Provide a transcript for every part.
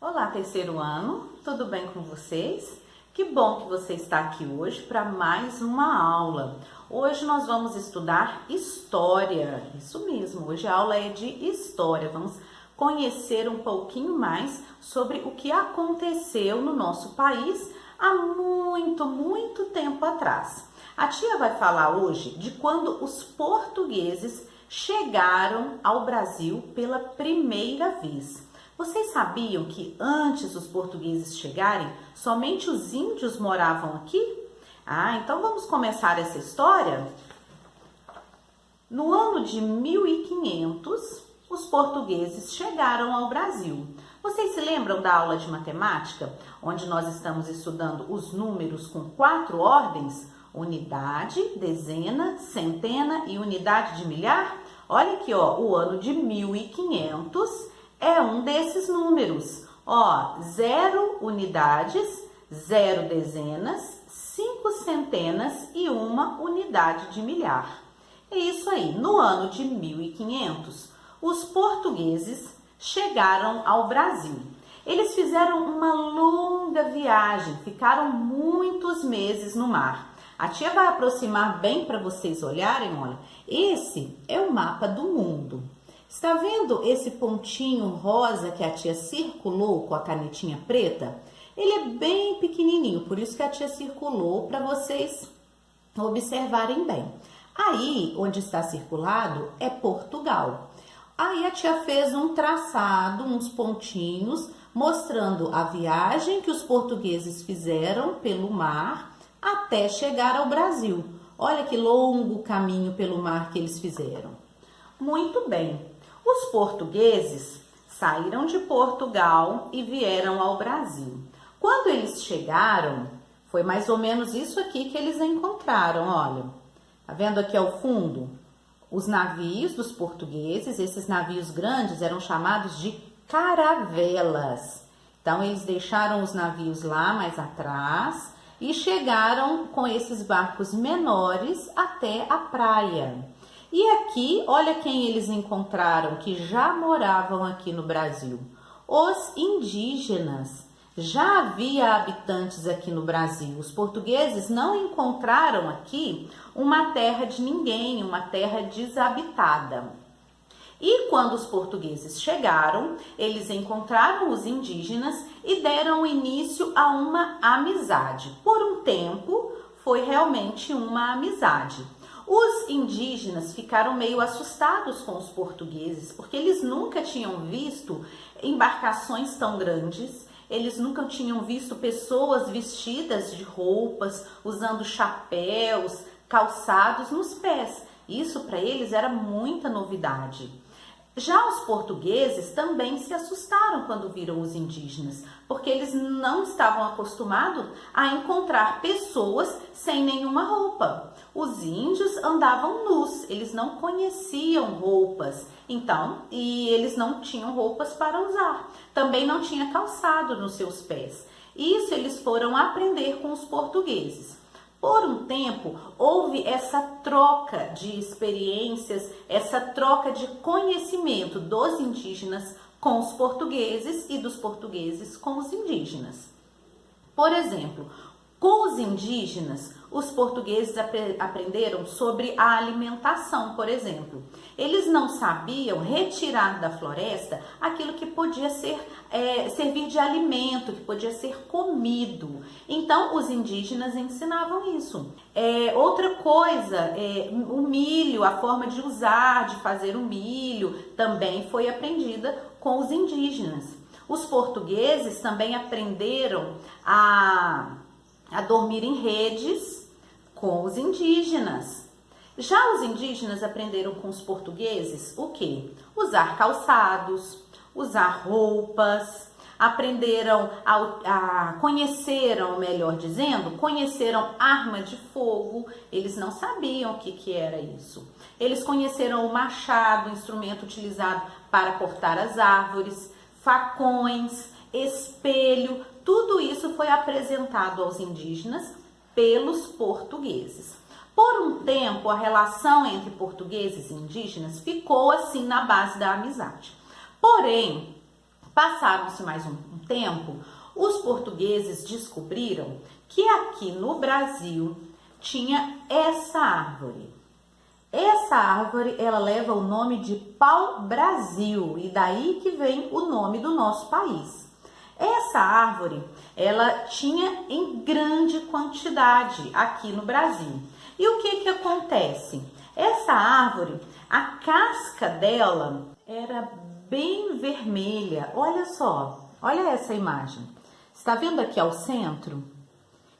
Olá, terceiro ano, tudo bem com vocês? Que bom que você está aqui hoje para mais uma aula. Hoje nós vamos estudar história, isso mesmo, hoje a aula é de história. Vamos conhecer um pouquinho mais sobre o que aconteceu no nosso país há muito tempo atrás. A tia vai falar hoje de quando os portugueses chegaram ao Brasil pela primeira vez. Vocês sabiam que antes dos portugueses chegarem, somente os índios moravam aqui? Então vamos começar essa história? No ano de 1500, os portugueses chegaram ao Brasil. Vocês se lembram da aula de matemática, onde nós estamos estudando os números com 4 ordens? Unidade, dezena, centena e unidade de milhar? Olha aqui, ó, o ano de 1500 é um desses números. 0 unidades, 0 dezenas, 5 centenas e 1 unidade de milhar. É isso aí. No ano de 1500, os portugueses chegaram ao Brasil. Eles fizeram uma longa viagem, ficaram muitos meses no mar. A tia vai aproximar bem para vocês olharem, olha. Esse é o mapa do mundo. Está vendo esse pontinho rosa que a tia circulou com a canetinha preta? Ele é bem pequenininho, por isso que a tia circulou para vocês observarem bem. Aí, onde está circulado, é Portugal. Aí a tia fez um traçado, uns pontinhos, mostrando a viagem que os portugueses fizeram pelo mar até chegar ao Brasil. Olha que longo caminho pelo mar que eles fizeram. Muito bem. Os portugueses saíram de Portugal e vieram ao Brasil. Quando eles chegaram, foi mais ou menos isso aqui que eles encontraram, olha. Tá vendo aqui ao fundo? Os navios dos portugueses, esses navios grandes eram chamados de caravelas. Então, eles deixaram os navios lá mais atrás e chegaram com esses barcos menores até a praia. E aqui, olha quem eles encontraram que já moravam aqui no Brasil. Os indígenas. Já havia habitantes aqui no Brasil. Os portugueses não encontraram aqui uma terra de ninguém, uma terra desabitada. E quando os portugueses chegaram, eles encontraram os indígenas e deram início a uma amizade. Por um tempo, foi realmente uma amizade. Os indígenas ficaram meio assustados com os portugueses, porque eles nunca tinham visto embarcações tão grandes, eles nunca tinham visto pessoas vestidas de roupas, usando chapéus, calçados nos pés. Isso para eles era muita novidade. Já os portugueses também se assustaram quando viram os indígenas, porque eles não estavam acostumados a encontrar pessoas sem nenhuma roupa. Os índios andavam nus, eles não conheciam roupas, e eles não tinham roupas para usar. Também não tinha calçado nos seus pés. Isso eles foram aprender com os portugueses. Por um tempo, houve essa troca de experiências, essa troca de conhecimento dos indígenas com os portugueses e dos portugueses com os indígenas. Por exemplo, com os indígenas, os portugueses aprenderam sobre a alimentação, por exemplo. Eles não sabiam retirar da floresta aquilo que podia servir de alimento, que podia ser comido. Então, os indígenas ensinavam isso. Outra coisa, o milho, a forma de usar, de fazer o milho, também foi aprendida com os indígenas. Os portugueses também aprenderam a dormir em redes com os indígenas. Já os indígenas aprenderam com os portugueses o quê? Usar calçados, usar roupas, aprenderam conheceram arma de fogo. Eles não sabiam o que era isso. Eles conheceram o machado, instrumento utilizado para cortar as árvores, facões, espelho. Tudo isso foi apresentado aos indígenas pelos portugueses. Por um tempo, a relação entre portugueses e indígenas ficou assim na base da amizade. Porém, passaram-se mais um tempo, os portugueses descobriram que aqui no Brasil tinha essa árvore. Essa árvore, ela leva o nome de pau-brasil e daí que vem o nome do nosso país. Essa árvore, ela tinha em grande quantidade aqui no Brasil. E o que acontece? Essa árvore, a casca dela era bem vermelha. Olha só, olha essa imagem. Está vendo aqui ao centro?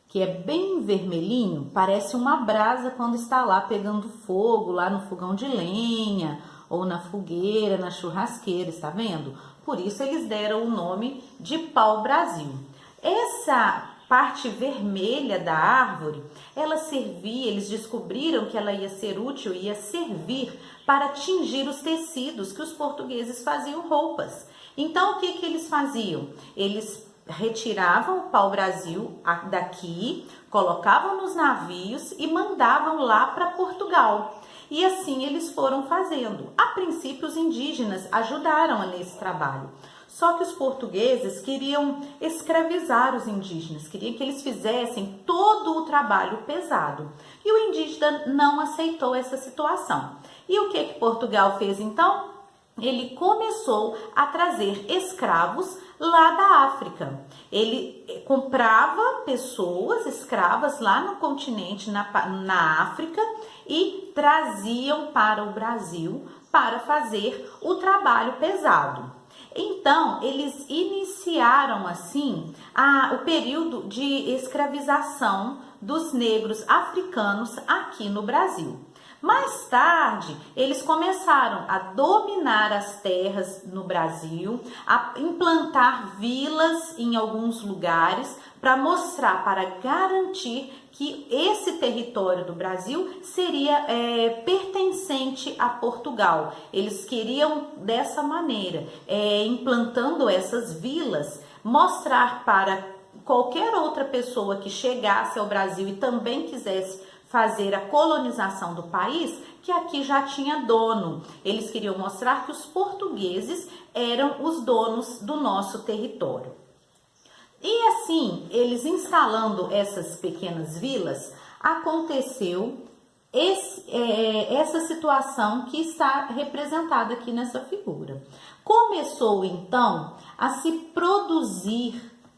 Que é bem vermelhinho, parece uma brasa quando está lá pegando fogo, lá no fogão de lenha, ou na fogueira, na churrasqueira, está vendo? Por isso eles deram o nome de pau-brasil. Essa parte vermelha da árvore, ela servia, eles descobriram que ela ia ser útil, ia servir para tingir os tecidos que os portugueses faziam roupas. Então, o que eles faziam? Eles retiravam o pau-brasil daqui, colocavam nos navios e mandavam lá para Portugal. E assim eles foram fazendo. A princípio, os indígenas ajudaram nesse trabalho. Só que os portugueses queriam escravizar os indígenas, queriam que eles fizessem todo o trabalho pesado. E o indígena não aceitou essa situação. E o que Portugal fez então? Ele começou a trazer escravos lá da África. Ele comprava pessoas, escravas lá no continente, na África, e traziam para o Brasil para fazer o trabalho pesado. Então, eles iniciaram assim o período de escravização dos negros africanos aqui no Brasil. Mais tarde, eles começaram a dominar as terras no Brasil, a implantar vilas em alguns lugares para mostrar, para garantir que esse território do Brasil seria pertencente a Portugal. Eles queriam dessa maneira, implantando essas vilas, mostrar para qualquer outra pessoa que chegasse ao Brasil e também quisesse fazer a colonização do país, que aqui já tinha dono. Eles queriam mostrar que os portugueses eram os donos do nosso território. E assim, eles instalando essas pequenas vilas, aconteceu essa situação que está representada aqui nessa figura. Começou então a se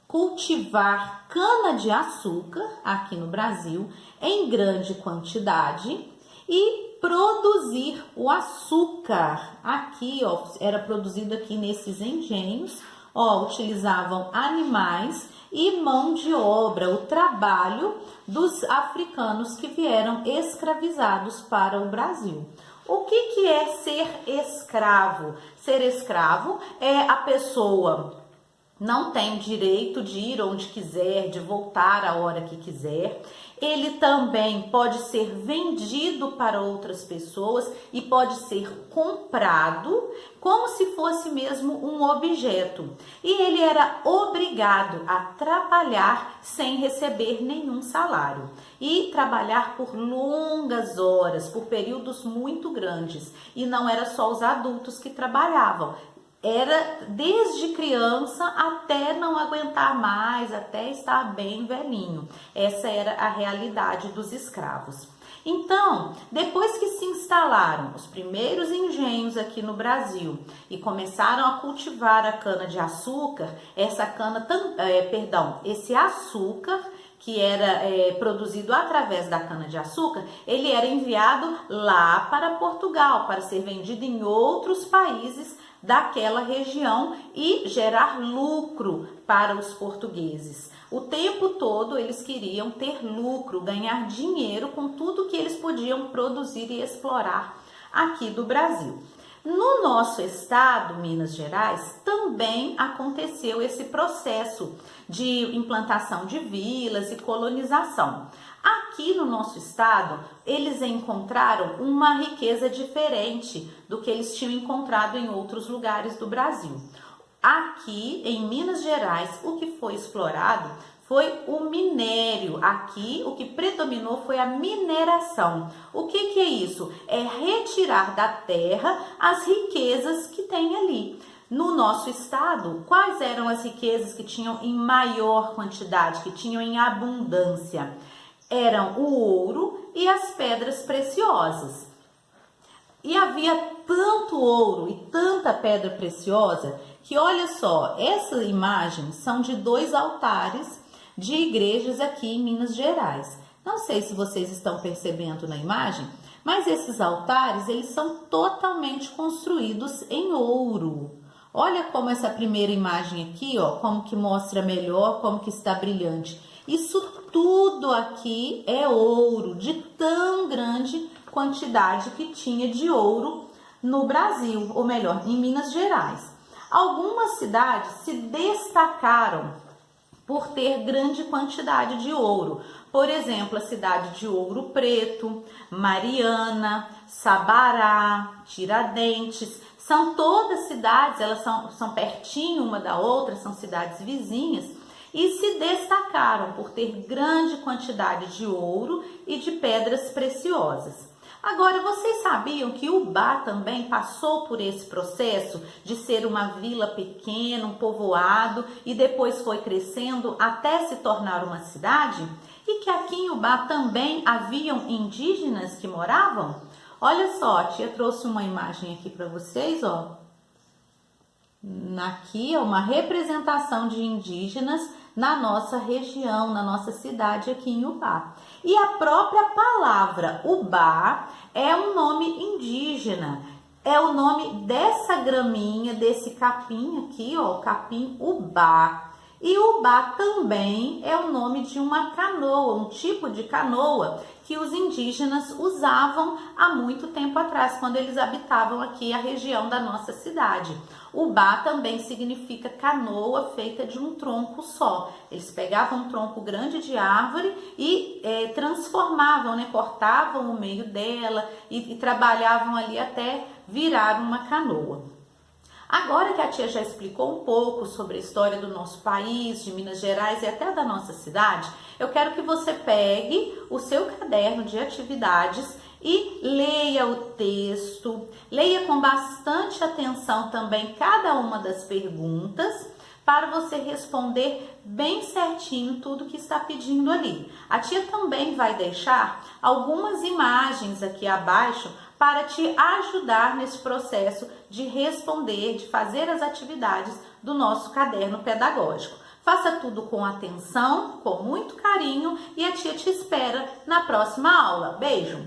cultivar cana-de-açúcar aqui no Brasil em grande quantidade e produzir o açúcar. Aqui, ó, era produzido aqui nesses engenhos, ó, utilizavam animais e mão de obra, o trabalho dos africanos que vieram escravizados para o Brasil. O que é ser escravo? Ser escravo é a pessoa não tem direito de ir onde quiser, de voltar a hora que quiser. Ele também pode ser vendido para outras pessoas e pode ser comprado como se fosse mesmo um objeto. E ele era obrigado a trabalhar sem receber nenhum salário e trabalhar por longas horas, por períodos muito grandes. E não era só os adultos que trabalhavam. Era desde criança até não aguentar mais, até estar bem velhinho. Essa era a realidade dos escravos. Então, depois que se instalaram os primeiros engenhos aqui no Brasil e começaram a cultivar a cana-de-açúcar, esse açúcar que era produzido através da cana-de-açúcar, ele era enviado lá para Portugal, para ser vendido em outros países daquela região e gerar lucro para os portugueses. O tempo todo eles queriam ter lucro, ganhar dinheiro com tudo que eles podiam produzir e explorar aqui do Brasil. No nosso estado, Minas Gerais, também aconteceu esse processo de implantação de vilas e colonização. Aqui no nosso estado, eles encontraram uma riqueza diferente do que eles tinham encontrado em outros lugares do Brasil. Aqui, em Minas Gerais, o que foi explorado foi o minério. Aqui, o que predominou foi a mineração. O que é isso? É retirar da terra as riquezas que tem ali. no nosso estado, quais eram as riquezas que tinham em maior quantidade, que tinham em abundância? Eram o ouro e as pedras preciosas. E havia tanto ouro e tanta pedra preciosa que, olha só, essa imagem são de 2 altares de igrejas aqui em Minas Gerais. Não sei se vocês estão percebendo na imagem, mas esses altares, eles são totalmente construídos em ouro. Olha como essa primeira imagem aqui, ó, como que mostra melhor, como que está brilhante. Isso tudo aqui é ouro, de tão grande quantidade que tinha de ouro no Brasil, ou melhor, em Minas Gerais. Algumas cidades se destacaram por ter grande quantidade de ouro. Por exemplo, a cidade de Ouro Preto, Mariana, Sabará, Tiradentes. São todas cidades, elas são pertinho uma da outra, são cidades vizinhas e se destacaram por ter grande quantidade de ouro e de pedras preciosas. Agora, vocês sabiam que Ubá também passou por esse processo de ser uma vila pequena, um povoado, e depois foi crescendo até se tornar uma cidade? E que aqui em Ubá também haviam indígenas que moravam? Olha só, a tia trouxe uma imagem aqui para vocês, ó. Aqui é uma representação de indígenas na nossa região, na nossa cidade aqui em Ubá. E a própria palavra Ubá é um nome indígena, é o nome dessa graminha, desse capim aqui, ó, o capim Ubá. E Ubá também é o nome de uma canoa, um tipo de canoa que os indígenas usavam há muito tempo atrás, quando eles habitavam aqui a região da nossa cidade. Ubá também significa canoa feita de um tronco só. Eles pegavam um tronco grande de árvore e transformavam, né? Cortavam o meio dela e trabalhavam ali até virar uma canoa. Agora que a tia já explicou um pouco sobre a história do nosso país, de Minas Gerais e até da nossa cidade, eu quero que você pegue o seu caderno de atividades e leia o texto, leia com bastante atenção também cada uma das perguntas para você responder bem certinho tudo que está pedindo ali. A tia também vai deixar algumas imagens aqui abaixo para te ajudar nesse processo de responder, de fazer as atividades do nosso caderno pedagógico. Faça tudo com atenção, com muito carinho e a tia te espera na próxima aula. Beijo!